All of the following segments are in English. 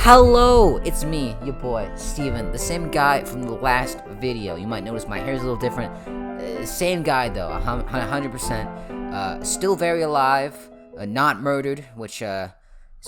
Hello, it's me, your boy, Steven, the same guy from the last video. You might notice my hair's a little different. Same guy though, 100%. Still very alive, not murdered, which is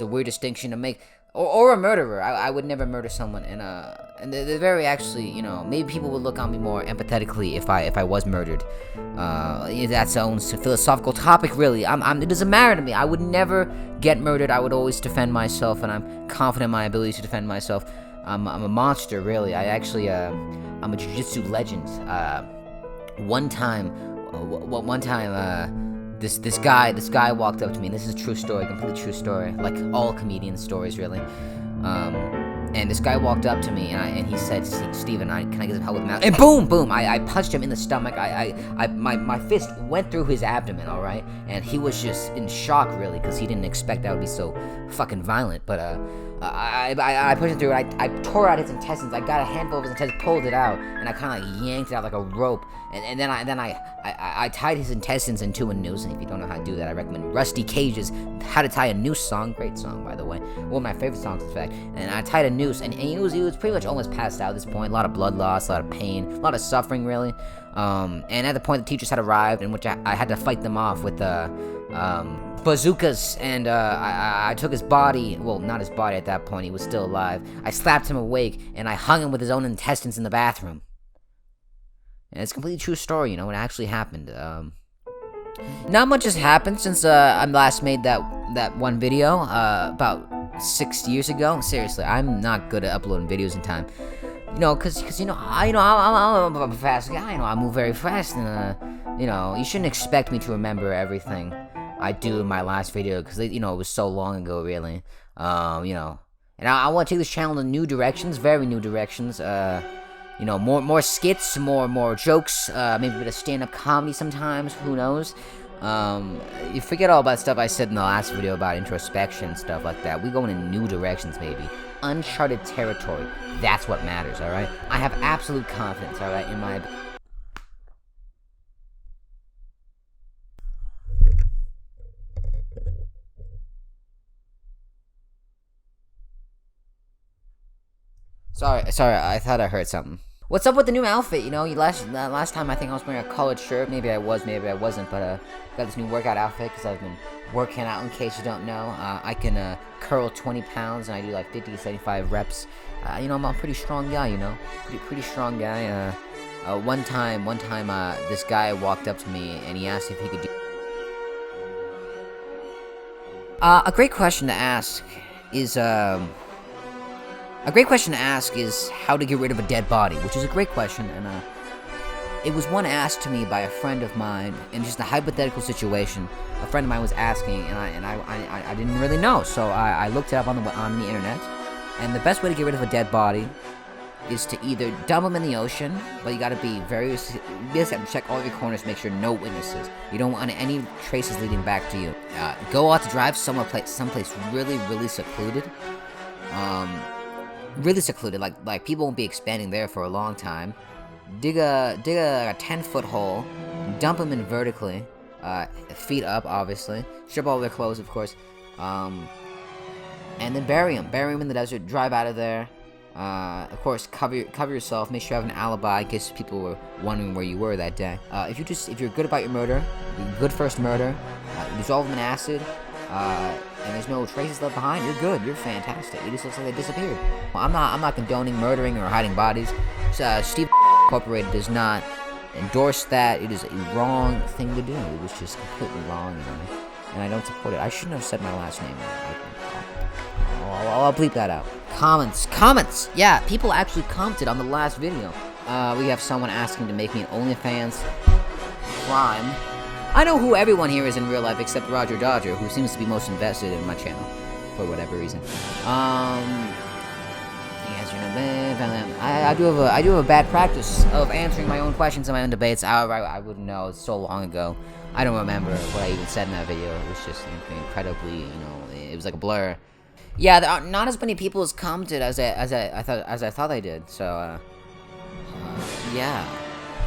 a weird distinction to make. Or a murderer. I would never murder someone, and they're very actually, you know, maybe people would look on me more empathetically if I was murdered. That's its own philosophical topic, really. It doesn't matter to me. I would never get murdered. I would always defend myself, and I'm confident in my ability to defend myself. I'm a monster, really. I'm a jiu-jitsu legend. One time, this guy walked up to me, and this is a true story, completely true story, like all comedian stories, really. And this guy walked up to me, and he said, "Steven, can I get some help with the mouth?" And boom! I punched him in the stomach. My fist went through his abdomen, all right? And he was just in shock, really, because he didn't expect I would be so fucking violent. But I pushed him through it. I tore out his intestines. I got a handful of his intestines, pulled it out, and I kind of like yanked it out like a rope. And then I tied his intestines into a noose. And if you don't know how to do that, I recommend Rusty Cage's "How to Tie a Noose" song. Great song, by the way. One of my favorite songs, in fact. And I tied a noose, and he was pretty much almost passed out at this point. A lot of blood loss, a lot of pain, a lot of suffering, really. And at the point, the teachers had arrived, in which I had to fight them off with bazookas, and I took his body. Well, not his body at that point. He was still alive. I slapped him awake, and I hung him with his own intestines in the bathroom. And it's a completely true story, you know, it actually happened. Not much has happened since I last made that one video about 6 years ago. Seriously, I'm not good at uploading videos in time. You know, cause I'm a fast guy. You know, I move very fast, and you know, you shouldn't expect me to remember everything I do in my last video, because you know, it was so long ago, really. You know, and I want to take this channel in new directions, very new directions. You know, more skits, more jokes, maybe a bit of stand-up comedy sometimes, who knows. You forget all about stuff I said in the last video about introspection and stuff like that. We go in new directions, maybe. Uncharted territory. That's what matters, alright? I have absolute confidence, alright, in my... Sorry, I thought I heard something. What's up with the new outfit? You know, last time I think I was wearing a collared shirt. Maybe I was, maybe I wasn't. But got this new workout outfit because I've been working out. In case you don't know, I can curl 20 pounds and I do like 50 to 75 reps. You know, I'm a pretty strong guy. You know, pretty strong guy. One time, this guy walked up to me and he asked if he could do. A great question to ask is how to get rid of a dead body, which is a great question, and it was one asked to me by a friend of mine in just a hypothetical situation. A friend of mine was asking, and I didn't really know, so I looked it up on the internet, and the best way to get rid of a dead body is to either dump them in the ocean, but you gotta be you basically have to check all of your corners, make sure no witnesses. You don't want any traces leading back to you. Go out to drive someplace really secluded. Really secluded, like people won't be expanding there for a long time. Dig a 10-foot hole, dump them in vertically, feet up, obviously. Strip all their clothes, of course, and then bury them in the desert. Drive out of there. Of course, cover yourself. Make sure you have an alibi in case people were wondering where you were that day. If you're good about your murder, good first murder, dissolve them in acid. And there's no traces left behind, you're good, you're fantastic. It just looks like they disappeared. Well, I'm not condoning murdering or hiding bodies. Steve Incorporated does not endorse that. It is a wrong thing to do. It was just completely wrong, you know? And I don't support it. I shouldn't have said my last name. I'll bleep that out. Comments! Yeah, people actually commented on the last video. We have someone asking to make me an OnlyFans crime. I know who everyone here is in real life except Roger Dodger, who seems to be most invested in my channel, for whatever reason. I do have a bad practice of answering my own questions in my own debates. I wouldn't know, it's so long ago. I don't remember what I even said in that video. It was just incredibly, you know, it was like a blur. Yeah, there are not as many people as commented as I thought they did, so, yeah.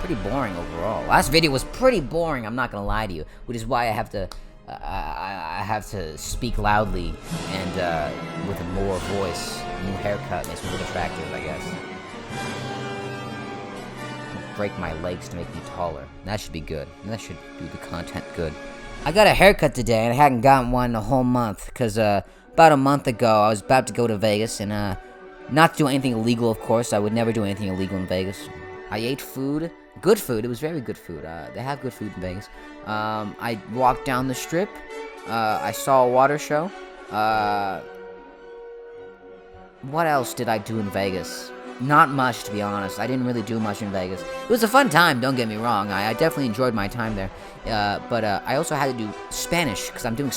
Pretty boring overall. Last video was pretty boring, I'm not gonna lie to you, which is why I have to I have to speak loudly and with a more voice. A new haircut makes me look attractive, I guess. Break my legs to make me taller. That should be good. That should do the content good. I got a haircut today, and I hadn't gotten one in a whole month, because about a month ago, I was about to go to Vegas, and not to do anything illegal, of course. I would never do anything illegal in Vegas. I ate food. Good food. It was very good food. They have good food in Vegas. I walked down the strip. I saw a water show. What else did I do in Vegas? Not much, to be honest. I didn't really do much in Vegas. It was a fun time, don't get me wrong. I definitely enjoyed my time there. But I also had to do Spanish, because I'm doing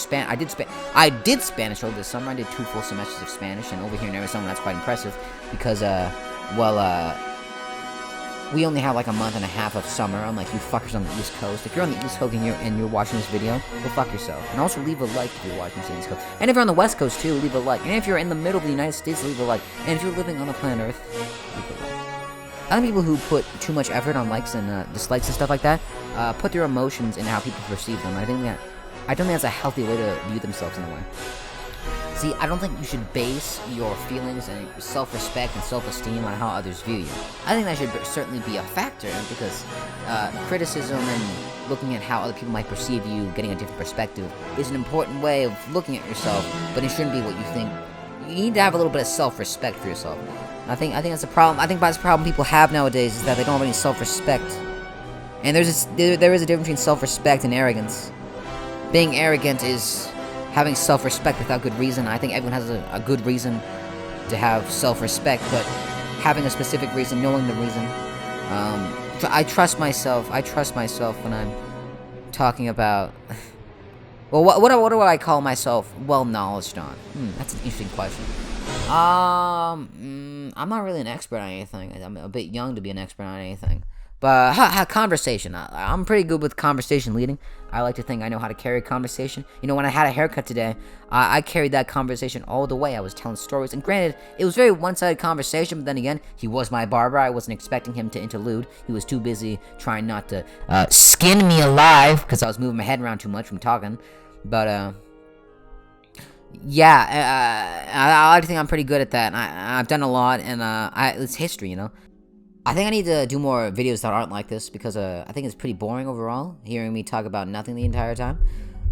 I did Spanish over the summer. I did 2 full semesters of Spanish, and over here in Arizona, that's quite impressive, because, we only have like a month and a half of summer, unlike you fuckers on the East Coast. If you're on the East Coast and you're watching this video, go fuck yourself. And also leave a like if you're watching this on the East Coast. And if you're on the West Coast too, leave a like. And if you're in the middle of the United States, leave a like. And if you're living on the planet Earth, leave a like. Other people who put too much effort on likes and dislikes and stuff like that, put their emotions in how people perceive them. I don't think that's a healthy way to view themselves in a way. See, I don't think you should base your feelings and self-respect and self-esteem on how others view you. I think that should certainly be a factor, because criticism and looking at how other people might perceive you, getting a different perspective, is an important way of looking at yourself, but it shouldn't be what you think. You need to have a little bit of self-respect for yourself. I think that's a problem. I think that's the problem people have nowadays, is that they don't have any self-respect. And there is a difference between self-respect and arrogance. Being arrogant is having self-respect without good reason. I think everyone has a good reason to have self-respect, but having a specific reason, knowing the reason. I trust myself when I'm talking about... Well, what do I call myself well-knowledged on? That's an interesting question. I'm not really an expert on anything. I'm a bit young to be an expert on anything. But conversation. I'm pretty good with conversation leading. I like to think I know how to carry a conversation. You know, when I had a haircut today, I carried that conversation all the way. I was telling stories. And granted, it was very one-sided conversation. But then again, he was my barber. I wasn't expecting him to interlude. He was too busy trying not to skin me alive, because I was moving my head around too much from talking. But, yeah, I like to think I'm pretty good at that. I've done a lot, and it's history, you know. I think I need to do more videos that aren't like this, because I think it's pretty boring overall, hearing me talk about nothing the entire time.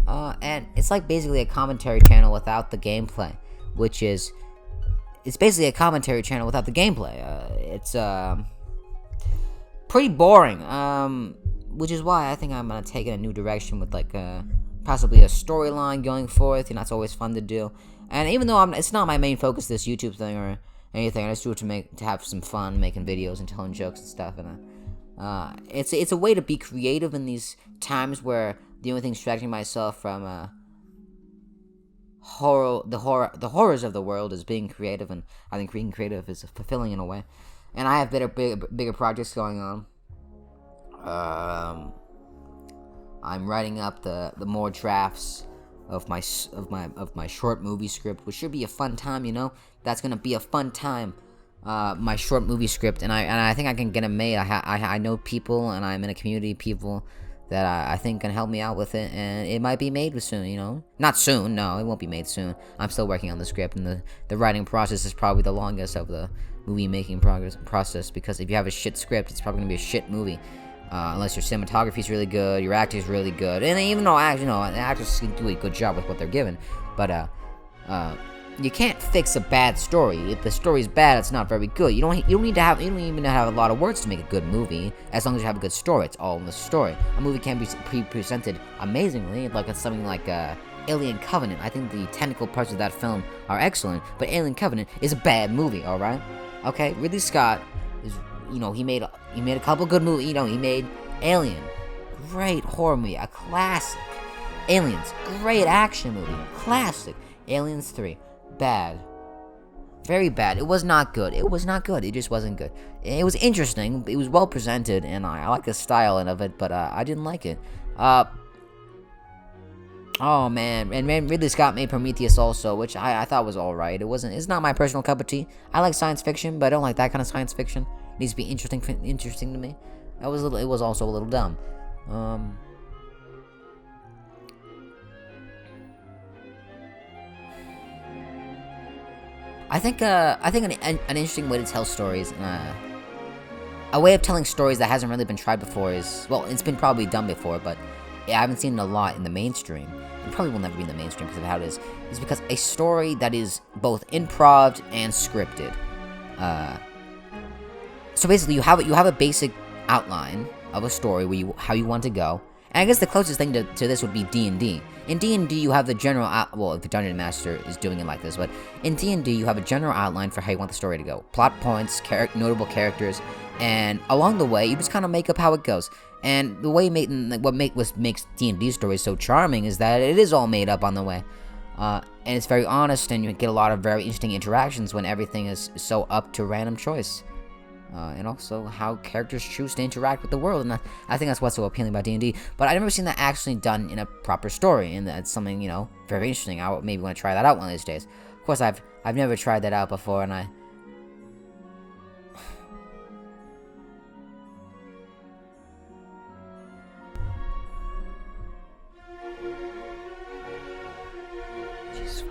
And it's like basically a commentary channel without the gameplay, it's basically a commentary channel without the gameplay. It's pretty boring, which is why I think I'm gonna take it a new direction with like possibly a storyline going forth. You know, it's always fun to do. And even though it's not my main focus, this YouTube thing or anything, I just do it to have some fun making videos and telling jokes and stuff. And it's a way to be creative in these times where the only thing distracting myself from the horrors of the world is being creative. And I think being creative is fulfilling in a way. And I have bigger projects going on. I'm writing up the more drafts of my short movie script, which should be a fun time. You know, that's gonna be a fun time. My short movie script, and I think I can get it made. I know people, and I'm in a community of people that I think can help me out with it, and it might be made soon. You know, not soon. No, it won't be made soon. I'm still working on the script, and the writing process is probably the longest of the movie making process, because if you have a shit script, it's probably gonna be a shit movie. Unless your cinematography is really good, your acting is really good, and even though actors can do a good job with what they're given, but you can't fix a bad story. If the story's bad, it's not very good. You don't even need to have a lot of words to make a good movie. As long as you have a good story, it's all in the story. A movie can be presented amazingly, like it's something like Alien Covenant. I think the technical parts of that film are excellent, but Alien Covenant is a bad movie. All right, okay. Ridley Scott is. You know, he made a couple good movies. You know, he made Alien, great horror movie, a classic. Aliens, great action movie, classic. Aliens 3, bad, very bad. It was not good. It just wasn't good. It was interesting. It was well presented, and I like the style of it, but I didn't like it. Oh man, and Ridley Scott made Prometheus also, which I thought was all right. It's not my personal cup of tea. I like science fiction, but I don't like that kind of science fiction. It needs to be interesting to me. It was also a little dumb. I think an interesting way to tell stories, a way of telling stories that hasn't really been tried before is, well, it's been probably done before, but I haven't seen it a lot in the mainstream. It probably will never be in the mainstream because of how it is because a story that is both improv and scripted. So basically, you have a basic outline of a story how you want to go. And I guess the closest thing to this would be D&D. In D&D, you have the general well, if the Dungeon Master is doing it like this, but in D&D, you have a general outline for how you want the story to go. Plot points, notable characters, and along the way, you just kind of make up how it goes. And the way what makes D&D stories so charming is that it is all made up on the way. And it's very honest, and you get a lot of very interesting interactions when everything is so up to random choice. And also how characters choose to interact with the world, and I think that's what's so appealing about D&D. But I've never seen that actually done in a proper story, and that's something, you know, very interesting. I maybe want to try that out one of these days. Of course, I've never tried that out before, and I... Jesus.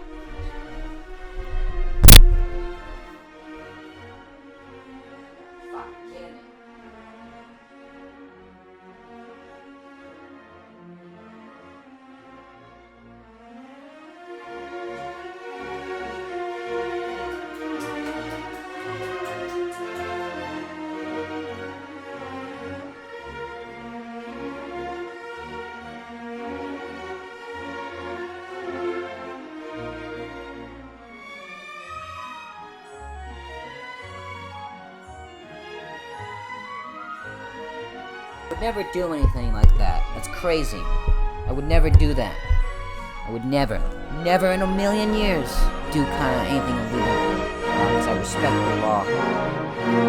I would never do anything like that. That's crazy. I would never do that. I would never in a million years do kind of anything illegal. Because I respect the law.